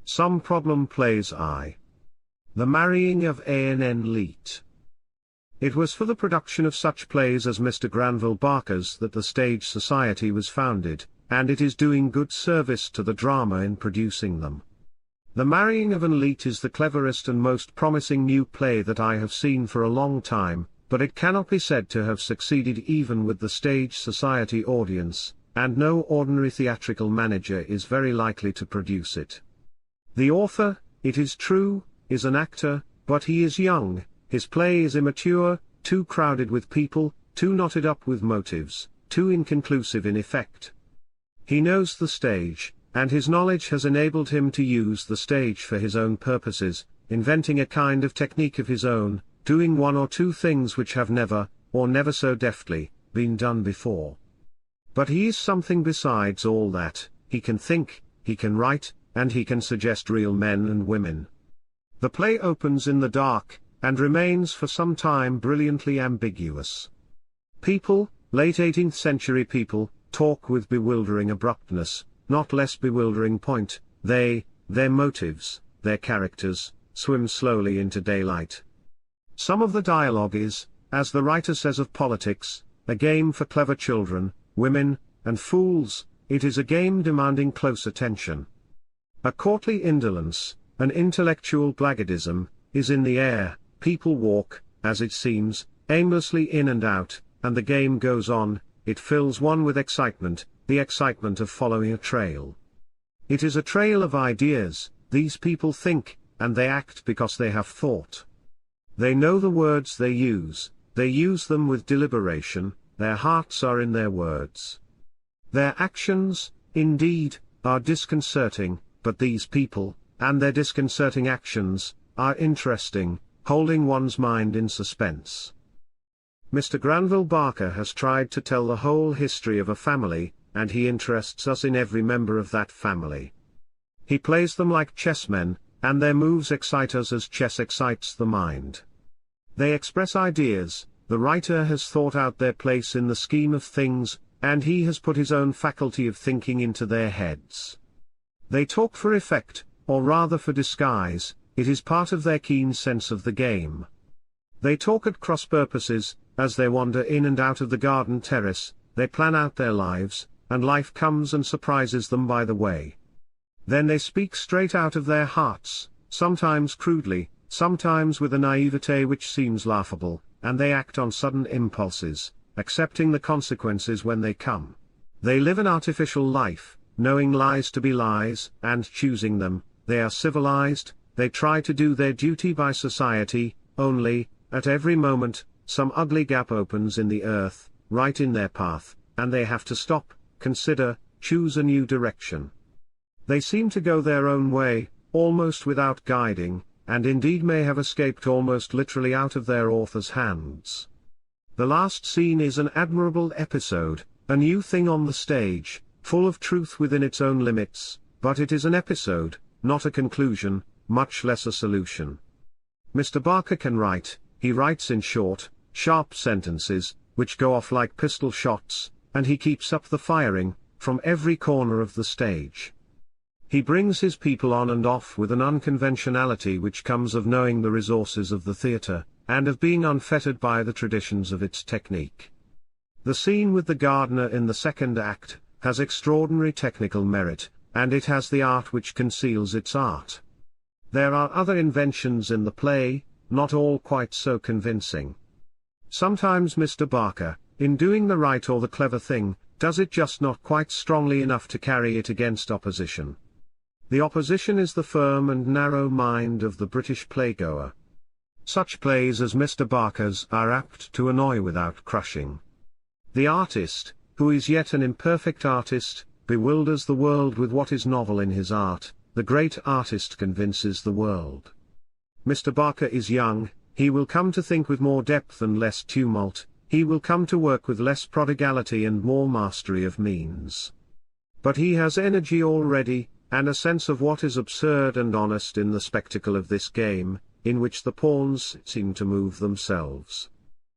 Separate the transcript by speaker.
Speaker 1: Some problem plays I. The marrying of Ann Leet. It was for the production of such plays as Mr. Granville Barker's that the Stage Society was founded, and it is doing good service to the drama in producing them. The Marrying of Ann Leet is the cleverest and most promising new play that I have seen for a long time, but it cannot be said to have succeeded even with the Stage Society audience, and no ordinary theatrical manager is very likely to produce it. The author, it is true, is an actor, but he is young. His play is immature, too crowded with people, too knotted up with motives, too inconclusive in effect. He knows the stage, and his knowledge has enabled him to use the stage for his own purposes, inventing a kind of technique of his own, doing one or two things which have never, or never so deftly, been done before. But he is something besides all that. He can think, he can write, and he can suggest real men and women. The play opens in the dark, and remains for some time brilliantly ambiguous. People, late 18th century people, talk with bewildering abruptness, not less bewildering point. Their motives, their characters, swim slowly into daylight. Some of the dialogue is, as the writer says of politics, a game for clever children, women, and fools. It is a game demanding close attention. A courtly indolence, an intellectual blackguardism, is in the air. People walk, as it seems, aimlessly in and out, and the game goes on. It fills one with excitement, the excitement of following a trail. It is a trail of ideas. These people think, and they act because they have thought. They know the words they use them with deliberation, their hearts are in their words. Their actions, indeed, are disconcerting, but these people, and their disconcerting actions, are interesting, holding one's mind in suspense. Mr. Granville Barker has tried to tell the whole history of a family, and he interests us in every member of that family. He plays them like chessmen, and their moves excite us as chess excites the mind. They express ideas. The writer has thought out their place in the scheme of things, and he has put his own faculty of thinking into their heads. They talk for effect, or rather for disguise. It is part of their keen sense of the game. They talk at cross purposes. As they wander in and out of the garden terrace, they plan out their lives, and life comes and surprises them by the way. Then they speak straight out of their hearts, sometimes crudely, sometimes with a naivete which seems laughable, and they act on sudden impulses, accepting the consequences when they come. They live an artificial life, knowing lies to be lies, and choosing them. They are civilized. They try to do their duty by society, only, at every moment, some ugly gap opens in the earth, right in their path, and they have to stop, consider, choose a new direction. They seem to go their own way, almost without guiding, and indeed may have escaped almost literally out of their author's hands. The last scene is an admirable episode, a new thing on the stage, full of truth within its own limits, but it is an episode, not a conclusion, much less a solution. Mr. Barker can write. He writes in short, sharp sentences, which go off like pistol shots, and he keeps up the firing, from every corner of the stage. He brings his people on and off with an unconventionality which comes of knowing the resources of the theatre, and of being unfettered by the traditions of its technique. The scene with the gardener in the second act, has extraordinary technical merit, and it has the art which conceals its art. There are other inventions in the play, not all quite so convincing. Sometimes Mr. Barker, in doing the right or the clever thing, does it just not quite strongly enough to carry it against opposition. The opposition is the firm and narrow mind of the British playgoer. Such plays as Mr. Barker's are apt to annoy without crushing. The artist, who is yet an imperfect artist, bewilders the world with what is novel in his art. The great artist convinces the world. Mr. Barker is young. He will come to think with more depth and less tumult. He will come to work with less prodigality and more mastery of means. But he has energy already, and a sense of what is absurd and honest in the spectacle of this game, in which the pawns seem to move themselves.